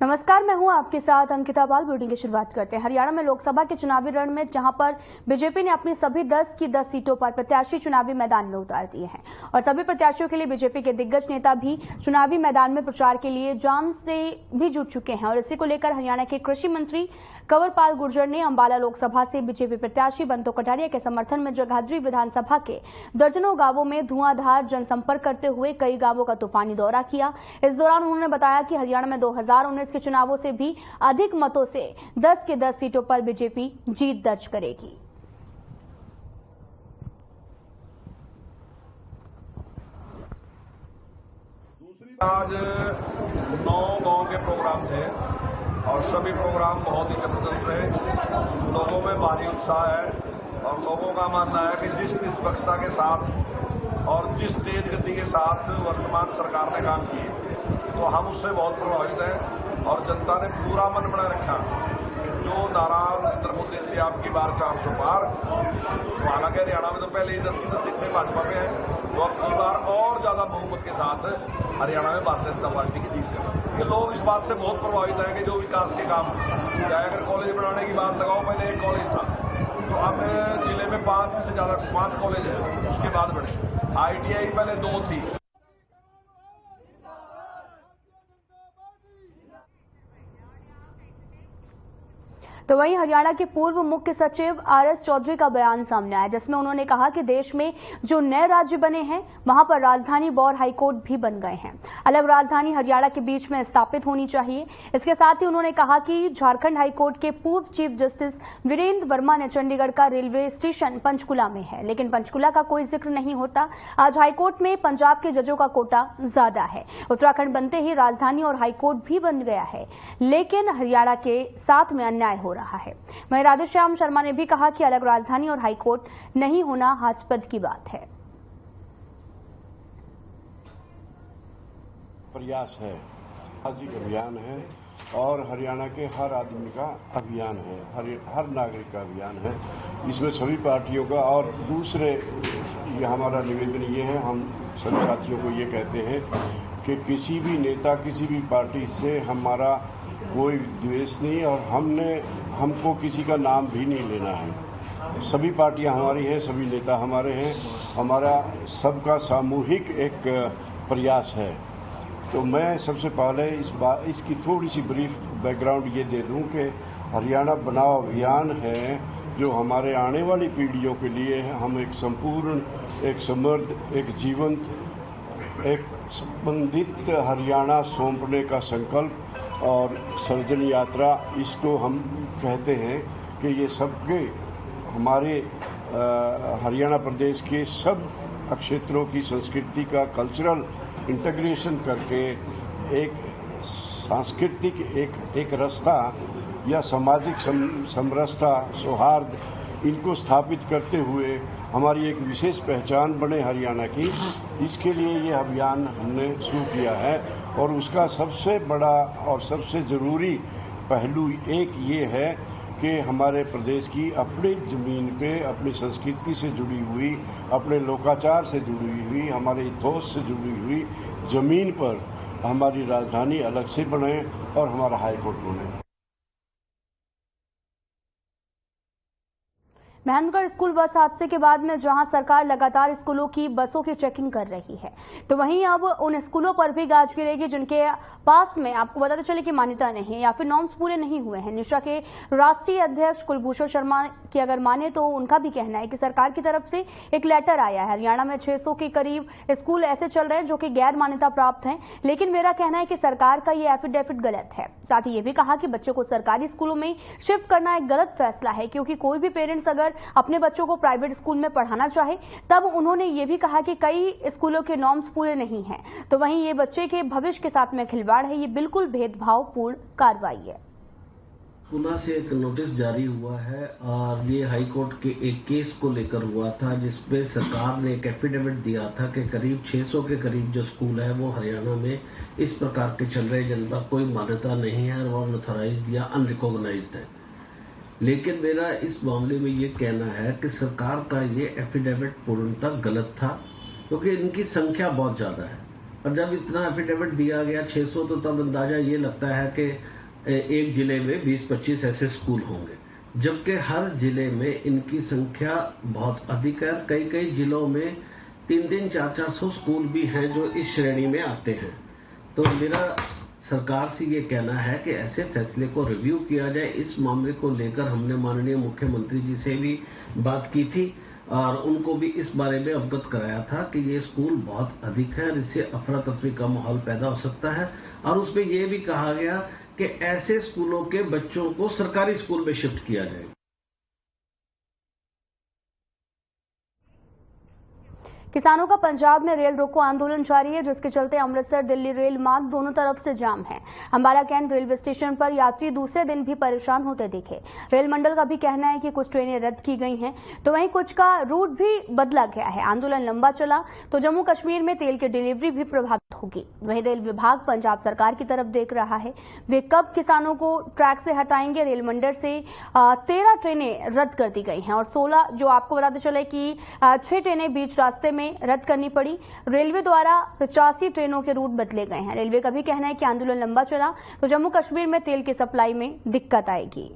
नमस्कार, मैं हूं आपके साथ अंकिता पाल। बुलेटिन की शुरुआत करते हैं। हरियाणा में लोकसभा के चुनावी रण में जहां पर बीजेपी ने अपनी सभी 10 की 10 सीटों पर प्रत्याशी चुनावी मैदान में उतार दिए हैं और सभी प्रत्याशियों के लिए बीजेपी के दिग्गज नेता भी चुनावी मैदान में प्रचार के लिए जान से भी जुट चुके हैं। और इसी को लेकर हरियाणा के कृषि मंत्री कंवरपाल गुर्जर ने अंबाला लोकसभा से बीजेपी प्रत्याशी बंतो कटारिया के समर्थन में जगाधरी विधानसभा के दर्जनों गांवों में धुआंधार जनसंपर्क करते हुए कई गांवों का तूफानी दौरा किया। इस दौरान उन्होंने बताया कि हरियाणा में 2019 के चुनावों से भी अधिक मतों से 10 की 10 सीटों पर बीजेपी जीत दर्ज करेगी। आज 9 गांव के प्रोग्राम थे और सभी प्रोग्राम बहुत ही जबरदस्त रहे। लोगों में भारी उत्साह है और लोगों का मानना है कि जिस निष्पक्षता के साथ और जिस तेज गति के साथ वर्तमान सरकार ने काम किए तो हम उससे बहुत प्रभावित हैं और जनता ने पूरा मन बना रखा। जो नारा नरेंद्र मोदी ने दिया आपकी बार 400 पार, तो हालांकि हरियाणा में तो पहले ही 10 की 10 सीटें भाजपा में है, तो अब की बार और ज्यादा बहुमत के साथ हरियाणा में भारतीय जनता पार्टी की जीत है। ये लोग इस बात से बहुत प्रभावित हैं कि जो विकास के काम, चाहे अगर कॉलेज बनाने की बात लगाओ, पहले एक कॉलेज था तो अब जिले में 5 से ज्यादा 5 कॉलेज है, उसके बाद बने। ITI पहले 2 थी। तो वहीं हरियाणा के पूर्व मुख्य सचिव RS चौधरी का बयान सामने आया, जिसमें उन्होंने कहा कि देश में जो नए राज्य बने हैं वहां पर राजधानी व हाईकोर्ट भी बन गए हैं। अलग राजधानी हरियाणा के बीच में स्थापित होनी चाहिए। इसके साथ ही उन्होंने कहा कि झारखंड हाईकोर्ट के पूर्व चीफ जस्टिस वीरेंद्र वर्मा ने चंडीगढ़ का रेलवे स्टेशन पंचकुला में है, लेकिन पंचकुला का कोई जिक्र नहीं होता। आज हाईकोर्ट में पंजाब के जजों का कोटा ज्यादा है। उत्तराखंड बनते ही राजधानी और हाईकोर्ट भी बन गया है, लेकिन हरियाणा के साथ में अन्याय हो रहा है। वहीं राधेश्याम शर्मा ने भी कहा कि अलग राजधानी और हाईकोर्ट नहीं होना हास्यास्पद की बात है। प्रयास है, सामाजिक अभियान है और हरियाणा के हर आदमी का अभियान है, हर नागरिक का अभियान है। इसमें सभी पार्टियों का और दूसरे ये हमारा निवेदन ये है, हम सभी साथियों को ये कहते हैं कि किसी भी नेता, किसी भी पार्टी से हमारा कोई द्वेष नहीं और हमको किसी का नाम भी नहीं लेना है। सभी पार्टियां हमारी हैं, सभी नेता हमारे हैं, हमारा सबका सामूहिक एक प्रयास है। तो मैं सबसे पहले इसकी थोड़ी सी ब्रीफ बैकग्राउंड ये दे दूं कि हरियाणा बनाओ अभियान है जो हमारे आने वाली पीढ़ियों के लिए हम एक संपूर्ण, एक समृद्ध, एक जीवंत, एक संबंधित हरियाणा सौंपने का संकल्प और सर्जन यात्रा, इसको हम कहते हैं कि ये सबके हमारे हरियाणा प्रदेश के सब क्षेत्रों की संस्कृति का कल्चरल इंटीग्रेशन करके एक सांस्कृतिक एक रास्ता या सामाजिक समरसता, सौहार्द, इनको स्थापित करते हुए हमारी एक विशेष पहचान बने हरियाणा की। इसके लिए ये अभियान हमने शुरू किया है और उसका सबसे बड़ा और सबसे जरूरी पहलू एक ये है कि हमारे प्रदेश की अपनी जमीन पे, अपनी संस्कृति से जुड़ी हुई, अपने लोकाचार से जुड़ी हुई, हमारे इतिहास से जुड़ी हुई जमीन पर हमारी राजधानी अलग से बने और हमारा हाईकोर्ट बने। महेंद्रगढ़ स्कूल बस हादसे के बाद में जहां सरकार लगातार स्कूलों की बसों की चेकिंग कर रही है, तो वहीं अब उन स्कूलों पर भी गाज गिरेगी जिनके पास में आपको बताते चले कि मान्यता नहीं है या फिर नॉर्म्स पूरे नहीं हुए हैं। निशा के राष्ट्रीय अध्यक्ष कुलभूषण शर्मा की अगर माने तो उनका भी कहना है कि सरकार की तरफ से एक लेटर आया है। हरियाणा में 600 के करीब स्कूल ऐसे चल रहे हैं जो कि गैर मान्यता प्राप्त हैं, लेकिन मेरा कहना है कि सरकार का ये एफिडेविट गलत है। साथ ही ये भी कहा कि बच्चों को सरकारी स्कूलों में शिफ्ट करना एक गलत फैसला है, क्योंकि कोई भी पेरेंट्स अगर अपने बच्चों को प्राइवेट स्कूल में पढ़ाना चाहे, तब उन्होंने ये भी कहा कि कई स्कूलों के नॉर्म्स पूरे नहीं हैं, तो वहीं ये बच्चे के भविष्य के साथ में खिलवाड़ है। ये बिल्कुल भेदभावपूर्ण कार्रवाई है। पुनः से एक नोटिस जारी हुआ है और ये हाईकोर्ट के एक केस को लेकर हुआ था, जिसपे सरकार ने एक एफिडेविट दिया था कि करीब 600 के करीब जो स्कूल है वो हरियाणा में इस प्रकार के चल रहे, जिनका कोई मान्यता नहीं है और वो अनऑथराइज्ड या अनरिकॉग्नाइज्ड है। लेकिन मेरा इस मामले में ये कहना है कि सरकार का ये एफिडेविट पूर्णतः गलत था, क्योंकि इनकी संख्या बहुत ज्यादा है और जब इतना एफिडेविट दिया गया 600, तो तब अंदाजा ये लगता है कि एक जिले में 20-25 ऐसे स्कूल होंगे, जबकि हर जिले में इनकी संख्या बहुत अधिक है। कई कई जिलों में 300 400 स्कूल भी हैं जो इस श्रेणी में आते हैं। तो मेरा सरकार से ये कहना है कि ऐसे फैसले को रिव्यू किया जाए। इस मामले को लेकर हमने माननीय मुख्यमंत्री जी से भी बात की थी और उनको भी इस बारे में अवगत कराया था कि ये स्कूल बहुत अधिक है और इससे अफरा तफरी का माहौल पैदा हो सकता है। और उसमें यह भी कहा गया कि ऐसे स्कूलों के बच्चों को सरकारी स्कूल में शिफ्ट किया जाए। किसानों का पंजाब में रेल रोको आंदोलन जारी है, जिसके चलते अमृतसर दिल्ली रेल मार्ग दोनों तरफ से जाम है। अंबाला कैंट रेलवे स्टेशन पर यात्री दूसरे दिन भी परेशान होते दिखे। रेल मंडल का भी कहना है कि कुछ ट्रेनें रद्द की गई हैं, तो वहीं कुछ का रूट भी बदला गया है। आंदोलन लंबा चला तो जम्मू कश्मीर में तेल की डिलीवरी भी प्रभावित होगी। वहीं रेल विभाग पंजाब सरकार की तरफ देख रहा है, वे कब किसानों को ट्रैक से हटाएंगे। रेल मंडल से 13 ट्रेनें रद्द कर दी गई हैं और 16 जो आपको बताते चले कि 6 ट्रेनें बीच रास्ते में रद्द करनी पड़ी। रेलवे द्वारा 85 ट्रेनों के रूट बदले गए हैं। रेलवे का भी कहना है कि आंदोलन लंबा चला तो जम्मू कश्मीर में तेल की सप्लाई में दिक्कत आएगी।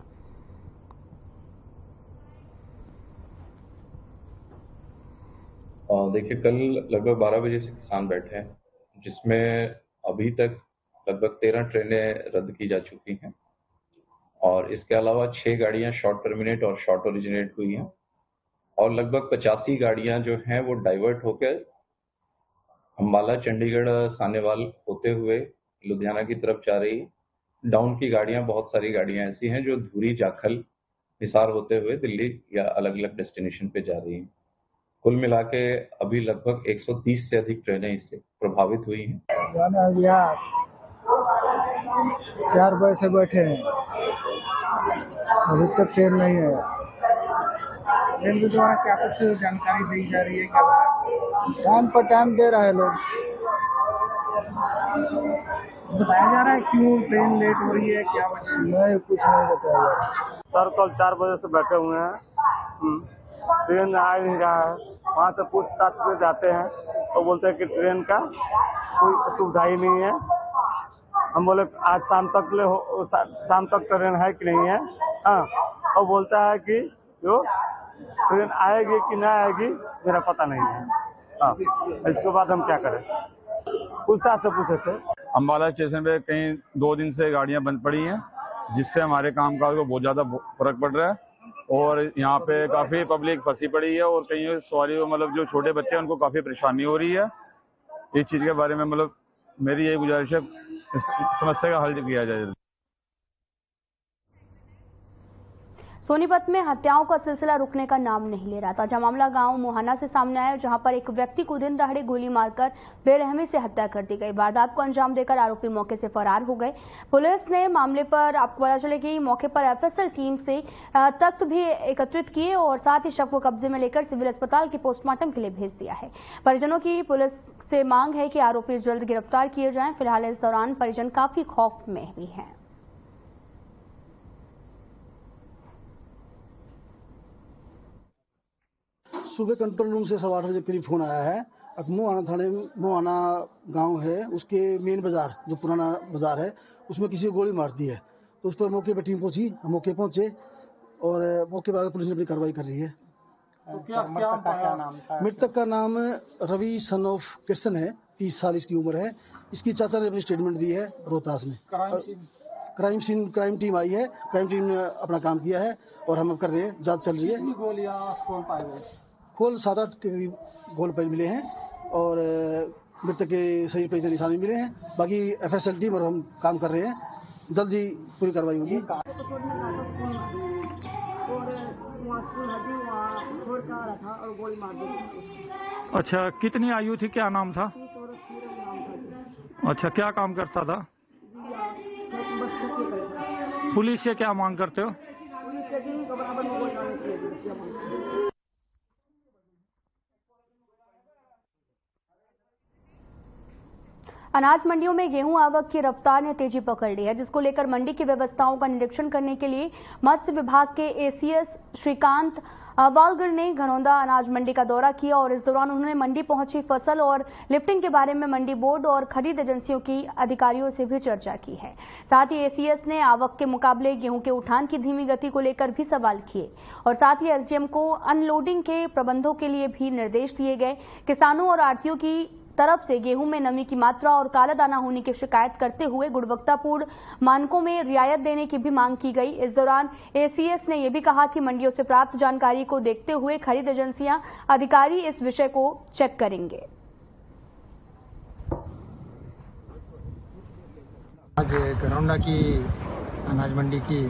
देखिए, कल लगभग 12 बजे से किसान बैठे हैं, जिसमें अभी तक लगभग 13 ट्रेनें रद्द की जा चुकी हैं और इसके अलावा 6 गाड़ियां शॉर्ट टर्मिनेट और शॉर्ट ओरिजिनेट हुई हैं और लगभग 85 गाड़ियां जो हैं वो डाइवर्ट होकर अंबाला चंडीगढ़ सानेवाल होते हुए लुधियाना की तरफ जा रही। डाउन की गाड़ियां, बहुत सारी गाड़ियां ऐसी हैं जो धुरी, जाखल, हिसार होते हुए दिल्ली या अलग अलग डेस्टिनेशन पे जा रही हैं। कुल मिला के अभी लगभग 130 से अधिक ट्रेनें इससे प्रभावित हुई हैं। 4 बजे से बैठे हैं, अभी तक ट्रेन नहीं है। रेलवे द्वारा क्या कुछ जानकारी दी जा रही है? क्या टाइम पर टाइम दे रहा है लोग? बताया जा रहा है क्यों ट्रेन लेट हो रही है, क्या वजह? नहीं, कुछ नहीं बताया जा रहा। सर कल 4 बजे से बैठे हुए हैं, ट्रेन आ नहीं रहा है। वहाँ से पूछताछ पे जाते हैं तो बोलते हैं कि ट्रेन का कोई सुविधा ही नहीं है। हम बोले आज शाम तक ट्रेन है कि नहीं है। हाँ, और बोलता है कि जो ट्रेन आएगी कि ना आएगी मेरा पता नहीं है। हाँ, इसके बाद हम क्या करें? पूछताछ से पूछे थे। अंबाला स्टेशन पे कहीं 2 दिन से गाड़ियां बंद पड़ी हैं, जिससे हमारे कामकाज को बहुत ज्यादा फर्क पड़ रहा है और यहाँ पे काफी पब्लिक फंसी पड़ी है और कहीं सवारी मतलब जो छोटे बच्चे हैं उनको काफी परेशानी हो रही है। इस चीज के बारे में मतलब मेरी यही गुजारिश है, इस समस्या का हल किया जाए। सोनीपत में हत्याओं का सिलसिला रुकने का नाम नहीं ले रहा। ताजा मामला गांव मोहाना से सामने आया, जहां पर एक व्यक्ति को दिन दहाड़े गोली मारकर बेरहमी से हत्या कर दी गई। वारदात को अंजाम देकर आरोपी मौके से फरार हो गए। पुलिस ने मामले पर आपको पता चले कि मौके पर एफएसएल टीम से तथ्य भी एकत्रित किए और साथ ही शव को कब्जे में लेकर सिविल अस्पताल के पोस्टमार्टम के लिए भेज दिया है। परिजनों की पुलिस से मांग है कि आरोपी जल्द गिरफ्तार किए जाएं। फिलहाल इस दौरान परिजन काफी खौफ में भी हैं। सुबह कंट्रोल रूम से 8:15 बजे करीब फोन आया है। अब मोहाना थाने में मोहाना गांव है, उसके मेन बाजार जो पुराना बाजार है उसमें किसी को गोली मार दी है। तो उस पर मौके पर टीम पहुंची, हम मौके पहुंचे और मौके पर पुलिस ने अपनी कार्रवाई कर रही है। तो क्या नाम था? मृतक का नाम रवि सन ऑफ कृष्ण है, 30 साल इसकी उम्र है। इसकी चाचा ने अपनी स्टेटमेंट दी है रोहतास में। क्राइम टीम आई है, क्राइम टीम ने अपना काम किया है और हम कर रहे हैं, जांच चल रही है। गोलियां कौन पाए गए? खोल 7-8 के करीब गोल पैल मिले हैं और मृतक के शरीर पर निशान मिले हैं। बाकी एफएसएल टीम और हम काम कर रहे हैं, जल्दी पूरी कार्रवाई होगी। अच्छा, कितनी आयु थी, क्या नाम था? अच्छा, क्या काम करता था? पुलिस से क्या मांग करते हो? अनाज मंडियों में गेहूं आवक की रफ्तार ने तेजी पकड़ ली है, जिसको लेकर मंडी की व्यवस्थाओं का निरीक्षण करने के लिए मत्स्य विभाग के एसीएस श्रीकांत बालगढ़ ने घरौंदा अनाज मंडी का दौरा किया और इस दौरान उन्होंने मंडी पहुंची फसल और लिफ्टिंग के बारे में मंडी बोर्ड और खरीद एजेंसियों की अधिकारियों से भी चर्चा की है। साथ ही एसीएस ने आवक के मुकाबले गेहूं के उठान की धीमी गति को लेकर भी सवाल किए और साथ ही एसडीएम को अनलोडिंग के प्रबंधों के लिए भी निर्देश दिए गए। किसानों और आढ़तियों की तरफ से गेहूं में नमी की मात्रा और काला दाना होने की शिकायत करते हुए गुणवत्तापूर्ण मानकों में रियायत देने की भी मांग की गई। इस दौरान एसीएस ने यह भी कहा कि मंडियों से प्राप्त जानकारी को देखते हुए खरीद एजेंसियां अधिकारी इस विषय को चेक करेंगे। आज घरौंदा की अनाज मंडी की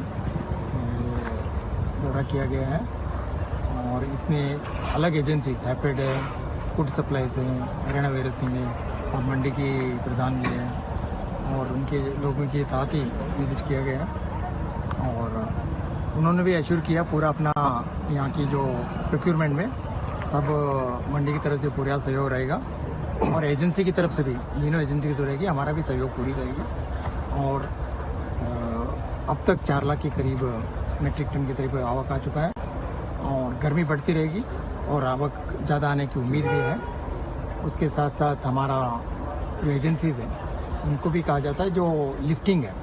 दौरा किया गया है और इसमें अलग एजेंसी हैपेड है, फूड सप्लाईज है, हरियाणा वेयरहाउसिंग है और मंडी की प्रधान भी है और उनके लोगों के साथ ही विजिट किया गया और उन्होंने भी एश्योर किया पूरा अपना यहाँ की जो प्रोक्योरमेंट में सब मंडी की तरफ से पूरा सहयोग रहेगा और एजेंसी की तरफ से भी तीनों एजेंसी की तरफ रहेगी, हमारा भी सहयोग पूरी रहेगी और अब तक 4 लाख के करीब मेट्रिक टन के करीब आवक आ चुका है और गर्मी बढ़ती रहेगी और आवक ज़्यादा आने की उम्मीद भी है। उसके साथ साथ हमारा जो एजेंसीज है उनको भी कहा जाता है जो लिफ्टिंग है।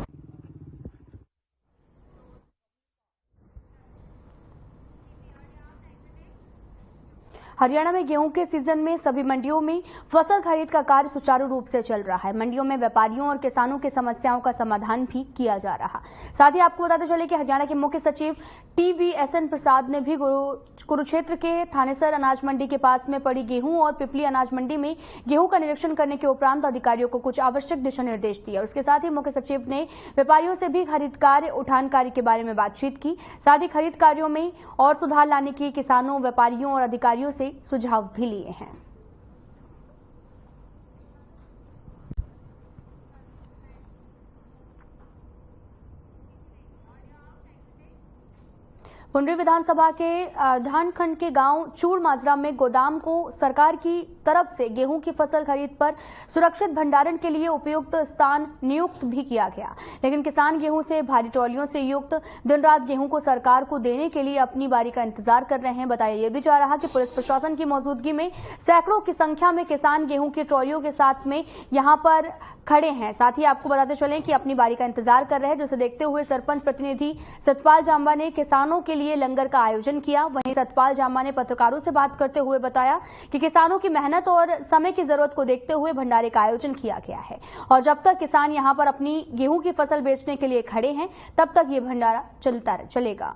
हरियाणा में गेहूं के सीजन में सभी मंडियों में फसल खरीद का कार्य सुचारू रूप से चल रहा है। मंडियों में व्यापारियों और किसानों की समस्याओं का समाधान भी किया जा रहा। साथ ही आपको बताते चले कि हरियाणा के मुख्य सचिव TVSN प्रसाद ने भी कुरुक्षेत्र के थानेसर अनाज मंडी के पास में पड़ी गेहूं और पिपली अनाज मंडी में गेहूं का निरीक्षण करने के उपरांत अधिकारियों को कुछ आवश्यक दिशा निर्देश दिए। उसके साथ ही मुख्य सचिव ने व्यापारियों से भी खरीद कार्य उठान कार्य के बारे में बातचीत की। साथ ही खरीद कार्यों में और सुधार लाने की किसानों, व्यापारियों और अधिकारियों से सुझाव भी लिए हैं। पुंडरी विधानसभा के धानखंड के गांव चूड़ माजरा में गोदाम को सरकार की तरफ से गेहूं की फसल खरीद पर सुरक्षित भंडारण के लिए उपयुक्त स्थान नियुक्त भी किया गया, लेकिन किसान गेहूं से भारी ट्रॉलियों से युक्त दिन रात गेहूं को सरकार को देने के लिए अपनी बारी का इंतजार कर रहे हैं। बताया यह भी जा रहा कि पुलिस प्रशासन की मौजूदगी में सैकड़ों की संख्या में किसान गेहूं की ट्रॉलियों के साथ में यहां पर खड़े हैं। साथ ही आपको बताते चलें कि अपनी बारी का इंतजार कर रहे हैं, जिसे देखते हुए सरपंच प्रतिनिधि सतपाल जांबा ने किसानों के लिए लंगर का आयोजन किया। वहीं सतपाल जांबा ने पत्रकारों से बात करते हुए बताया कि किसानों की मेहनत और समय की जरूरत को देखते हुए भंडारे का आयोजन किया गया है और जब तक किसान यहां पर अपनी गेहूं की फसल बेचने के लिए खड़े हैं तब तक ये भंडारा चलेगा।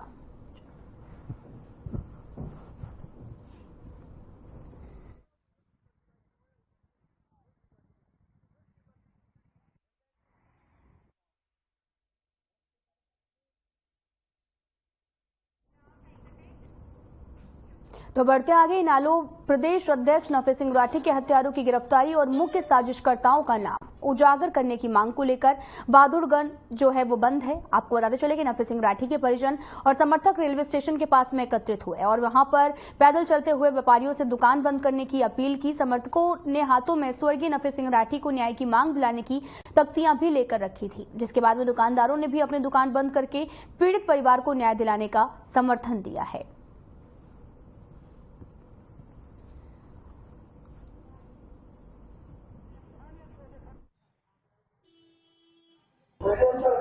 तो बढ़ते आगे, इनालो प्रदेश अध्यक्ष नफे सिंह राठी के हत्यारों की गिरफ्तारी और मुख्य साजिशकर्ताओं का नाम उजागर करने की मांग को लेकर बहादुरगंज जो है वो बंद है। आपको बताते चले कि नफे सिंह राठी के परिजन और समर्थक रेलवे स्टेशन के पास में एकत्रित हुए और वहां पर पैदल चलते हुए व्यापारियों से दुकान बंद करने की अपील की। समर्थकों ने हाथों में स्वर्गीय नफे सिंह राठी को न्याय की मांग दिलाने की तख्तियां भी लेकर रखी थी, जिसके बाद में दुकानदारों ने भी अपनी दुकान बंद करके पीड़ित परिवार को न्याय दिलाने का समर्थन दिया है।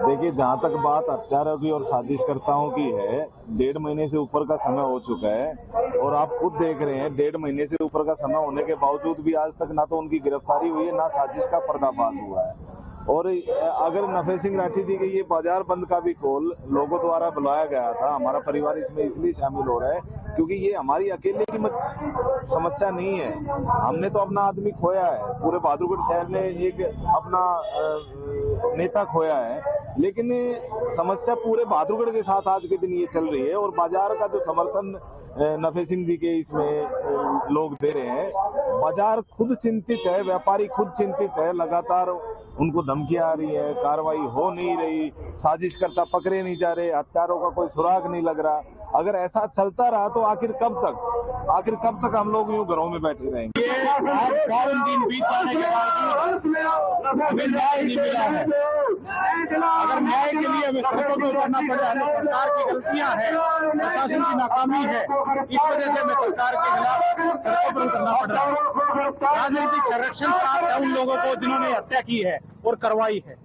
देखिए, जहां तक बात हत्यारों की और साजिशकर्ताओं की है, 1.5 महीने से ऊपर का समय हो चुका है और आप खुद देख रहे हैं 1.5 महीने से ऊपर का समय होने के बावजूद भी आज तक ना तो उनकी गिरफ्तारी हुई है, ना साजिश का पर्दाफाश हुआ है। और अगर नफे सिंह राठी जी के ये बाजार बंद का भी कॉल लोगों द्वारा बुलाया गया था, हमारा परिवार इसमें इसलिए शामिल हो रहा है क्योंकि ये हमारी अकेले की समस्या नहीं है। हमने तो अपना आदमी खोया है, पूरे बहादुरगढ़ शहर ने एक अपना नेता खोया है, लेकिन समस्या पूरे बहादुरगढ़ के साथ आज के दिन ये चल रही है। और बाजार का जो समर्थन नफे सिंह जी के इसमें लोग दे रहे हैं, बाजार खुद चिंतित है, व्यापारी खुद चिंतित है, लगातार उनको धमकियां आ रही है, कार्रवाई हो नहीं रही, साजिशकर्ता पकड़े नहीं जा रहे, हत्यारों का कोई सुराग नहीं लग रहा। अगर ऐसा चलता रहा तो आखिर कब तक हम लोग यूं घरों में बैठे रहेंगे? 52 दिन बीत जाने के बाद अभी न्याय नहीं मिला है। अगर न्याय के लिए हमें सड़कों पर उतरना पड़े, हमें सरकार की गलतियां हैं, प्रशासन की नाकामी है, इस वजह से हमें सरकार के खिलाफ सड़कों पर उतरना पड़ रहा है। राजनीतिक संरक्षण प्राप्त है उन लोगों को जिन्होंने हत्या की है और करवाई है।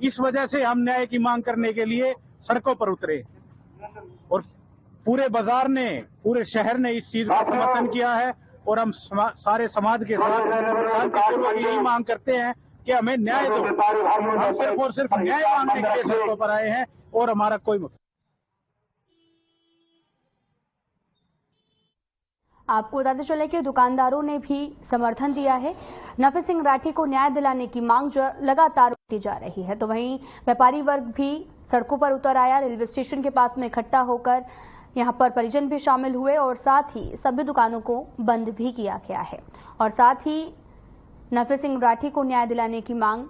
इस वजह से हम न्याय की मांग करने के लिए सड़कों पर उतरे और पूरे बाजार ने, पूरे शहर ने इस चीज का समर्थन किया है और हम सारे समाज के साथ शांतिपूर्वक यही मांग करते हैं कि हमें न्याय दो। हम सिर्फ और सिर्फ न्याय मांगने के लिए सड़कों पर आए हैं और हमारा कोई मकसद। आपको बताते चले कि दुकानदारों ने भी समर्थन दिया है। नफी सिंह राठी को न्याय दिलाने की मांग लगातार उठती जा रही है, तो वहीं व्यापारी वर्ग भी सड़कों पर उतर आया। रेलवे स्टेशन के पास में इकट्ठा होकर यहां पर परिजन भी शामिल हुए और साथ ही सभी दुकानों को बंद भी किया गया है और साथ ही नफी सिंह राठी को न्याय दिलाने की मांग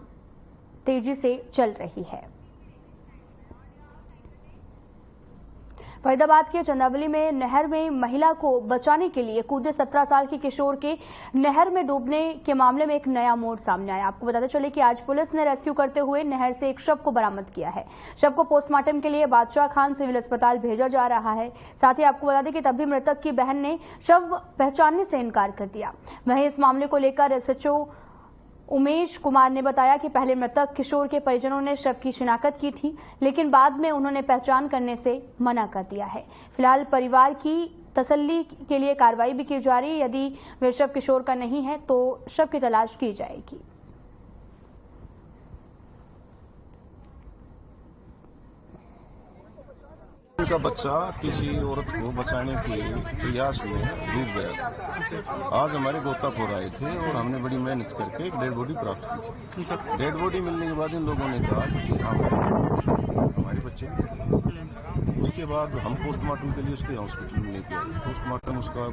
तेजी से चल रही है। फरीदाबाद के चंदावली में नहर में महिला को बचाने के लिए कूदे 17 साल की किशोर के नहर में डूबने के मामले में एक नया मोड़ सामने आया। आपको बताते चले कि आज पुलिस ने रेस्क्यू करते हुए नहर से एक शव को बरामद किया है। शव को पोस्टमार्टम के लिए बादशाह खान सिविल अस्पताल भेजा जा रहा है। साथ ही आपको बता दें कि तभी मृतक की बहन ने शव पहचानने से इनकार कर दिया। वहीं इस मामले को लेकर एसएचओ उमेश कुमार ने बताया कि पहले मृतक किशोर के परिजनों ने शव की शिनाख्त की थी, लेकिन बाद में उन्होंने पहचान करने से मना कर दिया है। फिलहाल परिवार की तसल्ली के लिए कार्रवाई भी की जा रही है। यदि वे शव किशोर का नहीं है तो शव की तलाश की जाएगी। का बच्चा किसी औरत को बचाने के प्रयास में डूब गया था। आज हमारे गोताखोर आए थे और हमने बड़ी मेहनत करके एक डेड बॉडी प्राप्त की थी। डेड बॉडी मिलने के बाद इन लोगों ने कहा कि हाँ हमारे बच्चे, उसके बाद हम पोस्टमार्टम के लिए उसके हॉस्पिटल में लेके आए। पोस्टमार्टम उसका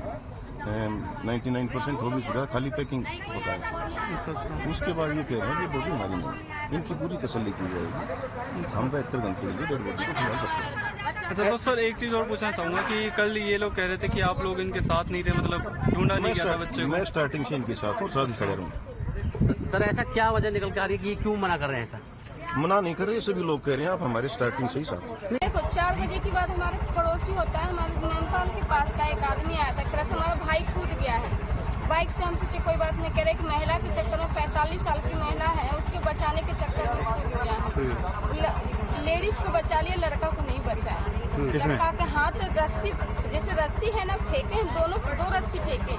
99% हो भी चुका है, खाली पैकिंग होता है। उसके बाद ये कह रहे हैं कि बॉडी हमारी नहीं, इनकी पूरी तसल्ली की जाएगी। हम 72 घंटे के लिए डेड बॉडी को फिलहाल रखेंगे। अच्छा दोस्त सर, एक चीज और पूछना चाहूंगा कि कल ये लोग कह रहे थे कि आप लोग इनके साथ नहीं थे, मतलब ढूंढा नहीं गया था बच्चे को। मैं स्टार्टिंग से इनके साथ हूँ, शादी खड़े हूँ। सर ऐसा क्या वजह निकल के आ रही है कि ये क्यों मना कर रहे हैं? सर मना नहीं कर रहे, सभी लोग कह रहे हैं आप हमारे स्टार्टिंग से ही साथ हैं। देखो 4 बजे के बाद हमारे पड़ोसी होता है, हमारे नैनीताल के पास का एक आदमी आया था, कह हमारा भाई कूद गया है बाइक से। हम पूछे कोई बात नहीं, कह रहे एक महिला के चक्कर में 45 साल की महिला है, उसके बचाने के चक्कर में कूद गया है। लेडीज को बचा लिया, लड़का को नहीं बचाया। लड़का के हाथ रस्सी, जैसे रस्सी है ना, फेंके दो रस्सी फेंके,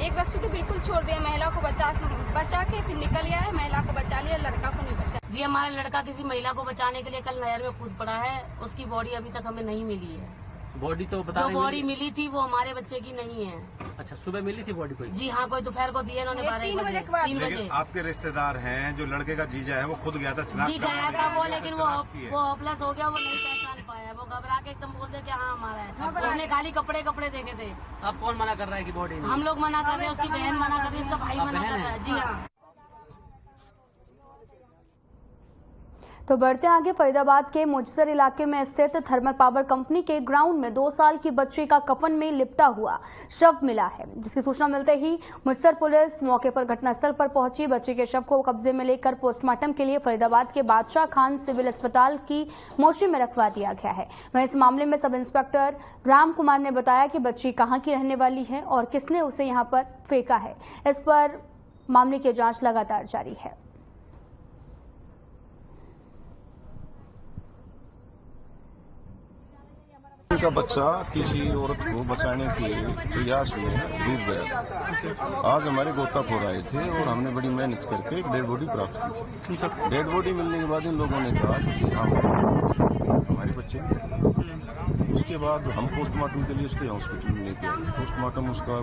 एक रस्सी तो बिल्कुल छोड़ दिया। महिला को बचा के फिर निकल गया है, महिला को बचा लिया, लड़का को नहीं बचा। जी हमारा लड़का किसी महिला को बचाने के लिए कल नहर में कूद पड़ा है, उसकी बॉडी अभी तक हमें नहीं मिली है। बॉडी तो बता जो बॉडी मिली थी वो हमारे बच्चे की नहीं है। अच्छा, सुबह मिली थी बॉडी कोई? जी हाँ, कोई दोपहर को दिए इन्होंने 3 बजे। आपके रिश्तेदार हैं जो लड़के का जीजा है, वो खुद गया था जी गया था वो, लेकिन वो होपलेस हो गया, वो नहीं पहचान पाया। वो घबरा के एकदम बोलते कि हाँ हमारा है। उसने खाली कपड़े देखे थे। अब कौन मना कर रहा है कि बॉडी? हम लोग मना कर रहे हैं, उसकी बहन मना कर रही है, उसका भाई मना कर रहा है। जी हाँ। तो बढ़ते आगे, फरीदाबाद के मुजसर इलाके में स्थित थर्मल पावर कंपनी के ग्राउंड में 2 साल की बच्ची का कफन में लिपटा हुआ शव मिला है, जिसकी सूचना मिलते ही मुजसर पुलिस मौके पर घटनास्थल पर पहुंची। बच्ची के शव को कब्जे में लेकर पोस्टमार्टम के लिए फरीदाबाद के बादशाह खान सिविल अस्पताल की मोर्चरी में रखवा दिया गया है। वहीं इस मामले में सब इंस्पेक्टर राम कुमार ने बताया कि बच्ची कहां की रहने वाली है और किसने उसे यहां पर फेंका है। इस पर मामले की जांच लगातार जारी है। का बच्चा किसी औरत को बचाने के प्रयास में डूब गया था। आज हमारे गोताखोर आए थे और हमने बड़ी मेहनत करके एक डेड बॉडी प्राप्त की थी। डेड बॉडी मिलने के बाद इन लोगों ने कहा कि हाँ हमारे बच्चे, उसके बाद हम पोस्टमार्टम के लिए उसके हॉस्पिटल में लेके आए। पोस्टमार्टम उसका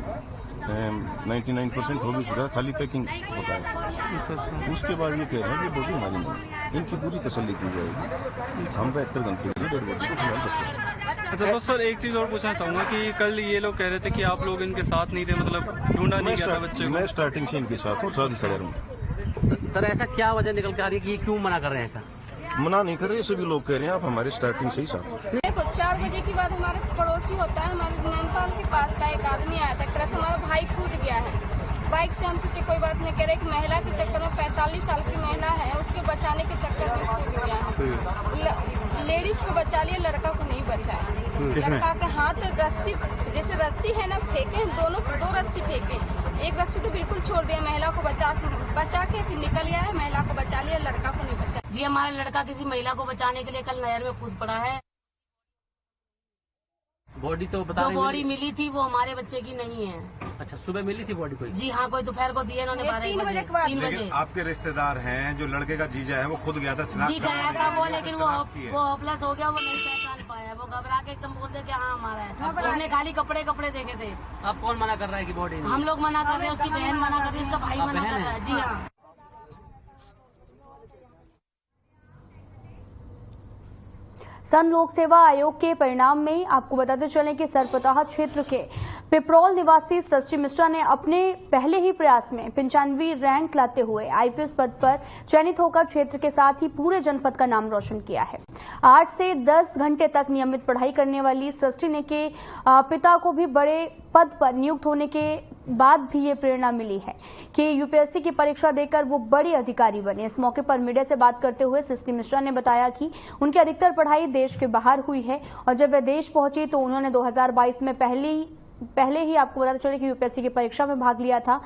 99% हो भी चुका है, खाली पैकिंग होता है। उसके बाद ये कह रहे हैं कि बॉडी हमारी नहीं, इनकी पूरी तसल्ली की जाएगी। हम 72 घंटे के लिए डेड बॉडी को फिलहाल रखेंगे। अच्छा दोस्त सर, एक चीज और पूछना चाहूंगा कि कल ये लोग कह रहे थे कि आप लोग इनके साथ नहीं थे, मतलब ढूंढा नहीं गया था बच्चे को। मैं स्टार्टिंग से इनके साथ हूँ, शादी खड़े हूँ। सर ऐसा क्या वजह निकल के आ रही है कि ये क्यों मना कर रहे हैं? सर मना नहीं कर रहे, सभी लोग कह रहे हैं आप हमारे स्टार्टिंग से ही साथ हैं। देखो 4 बजे के बाद हमारे पड़ोसी होता है, हमारे नैनीताल के पास का एक आदमी आया था, कह हमारा भाई कूद गया है बाइक से हम सोचे कोई बात नहीं करे, एक महिला के चक्कर में 45 साल की महिला है, उसके बचाने के चक्कर में कूद गया है। लेडीज को बचा लिया, लड़का को नहीं बचाया। लड़का के हाथ रस्सी, जैसे रस्सी है ना, फेंके दो रस्सी फेंके, एक रस्सी तो बिल्कुल छोड़ दिया, महिला को बचा के फिर निकल गया है, महिला को बचा लिया, लड़का को नहीं बचा। जी हमारा लड़का किसी महिला को बचाने के लिए कल नहर में कूद पड़ा है। बॉडी तो बता, जो बॉडी मिली थी वो हमारे बच्चे की नहीं है। अच्छा, सुबह मिली थी बॉडी कोई? जी हाँ, कोई दोपहर को दिए इन्होंने 3 बजे। आपके रिश्तेदार हैं, जो लड़के का जीजा है वो खुद गया था जी, गया था वो, लेकिन वो होपलेस हो गया, वो नहीं पहचान पाया, वो घबरा के एकदम बोलते कि हाँ हमारा है। उसने खाली कपड़े देखे थे। आप कौन मना कर रहा है कि बॉडी? हम लोग मना कर रहे हैं, उसकी बहन मना कर रही है, उसका भाई मना कर रहा है। जी हाँ। संघ लोक सेवा आयोग के परिणाम में आपको बताते चलें कि सरपताह क्षेत्र के पिपरौल निवासी सृष्टि मिश्रा ने अपने पहले ही प्रयास में 95वीं रैंक लाते हुए आईपीएस पद पर चयनित होकर क्षेत्र के साथ ही पूरे जनपद का नाम रोशन किया है। 8 से 10 घंटे तक नियमित पढ़ाई करने वाली सृष्टि ने के पिता को भी बड़े पद पर नियुक्त होने के बाद भी ये प्रेरणा मिली है कि यूपीएससी की परीक्षा देकर वो बड़ी अधिकारी बने। इस मौके पर मीडिया से बात करते हुए सृष्टि मिश्रा ने बताया कि उनकी अधिकतर पढ़ाई देश के बाहर हुई है और जब वे देश पहुंची तो उन्होंने 2022 में पहले ही आपको बताते चले कि यूपीएससी की परीक्षा में भाग लिया था,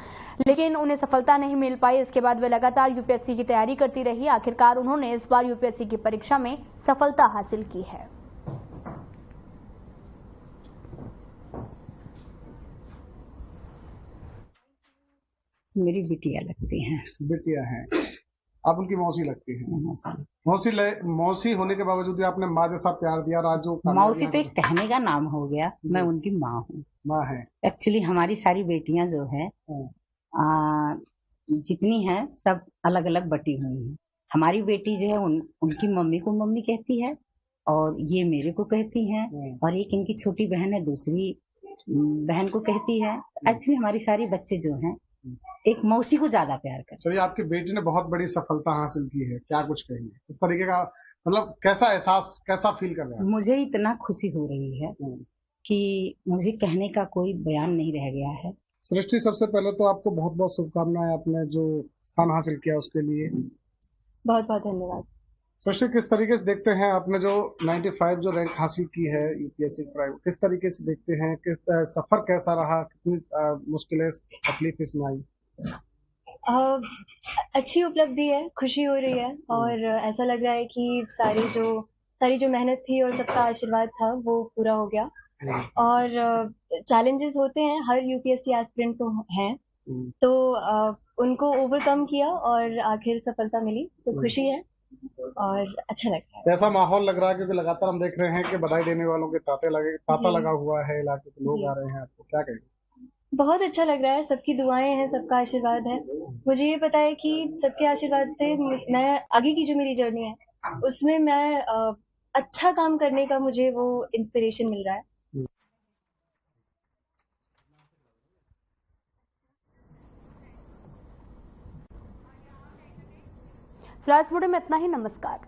लेकिन उन्हें सफलता नहीं मिल पाई। इसके बाद वे लगातार यूपीएससी की तैयारी करती रही। आखिरकार उन्होंने इस बार यूपीएससी की परीक्षा में सफलता हासिल की है। मेरी बिटिया लगती हैं। बिटिया हैं, आप उनकी मौसी लगती हैं। मौसी होने के बावजूद भी आपने माँ जैसा प्यार दिया। राजू मौसी तो एक कहने का नाम हो गया, मैं उनकी माँ हूँ। माँ है। एक्चुअली हमारी सारी बेटियां जो है जितनी हैं सब अलग अलग बटी हुई हैं। हमारी बेटी जो है उनकी मम्मी को मम्मी कहती है और ये मेरे को कहती हैं, और एक इनकी छोटी बहन है दूसरी बहन को कहती है। एक्चुअली हमारी सारी बच्चे जो हैं एक मौसी को ज्यादा प्यार करते। चलिए, आपकी बेटी ने बहुत बड़ी सफलता हासिल की है, क्या कुछ कहेंगे इस तरीके का, मतलब कैसा एहसास, कैसा फील कर रहे हैं? मुझे इतना खुशी हो रही है कि मुझे कहने का कोई बयान नहीं रह गया है। सृष्टि, सबसे पहले तो आपको बहुत बहुत शुभकामनाएं, आपने जो स्थान हासिल किया उसके लिए बहुत बहुत धन्यवाद। सृष्टि, किस तरीके से देखते हैं आपने जो 95 जो रैंक हासिल की है यूपीएससी प्राइवेट, किस तरीके से देखते हैं, किस सफर कैसा रहा, कितनी मुश्किलें तकलीफ इसमें आई? अच्छी उपलब्धि है, खुशी हो रही है और ऐसा लग रहा है कि सारी जो मेहनत थी और सबका आशीर्वाद था वो पूरा हो गया। और चैलेंजेस होते हैं, हर यूपीएससी एस्पिरेंट को हैं, तो उनको ओवरकम किया और आखिर सफलता मिली, तो खुशी है और अच्छा लगता है। कैसा माहौल लग रहा है, क्योंकि लगातार हम देख रहे हैं कि बधाई देने वालों के तांता लगा हुआ है, इलाके के लोग आ रहे हैं, आपको क्या कहेंगे? बहुत अच्छा लग रहा है, सबकी दुआएं हैं, सबका आशीर्वाद है। मुझे ये पता है कि सबके आशीर्वाद से मैं आगे की जो मेरी जर्नी है उसमें मैं अच्छा काम करने का मुझे वो इंस्पिरेशन मिल रहा है। फ्लैश बुलेटिन में इतना ही। नमस्कार।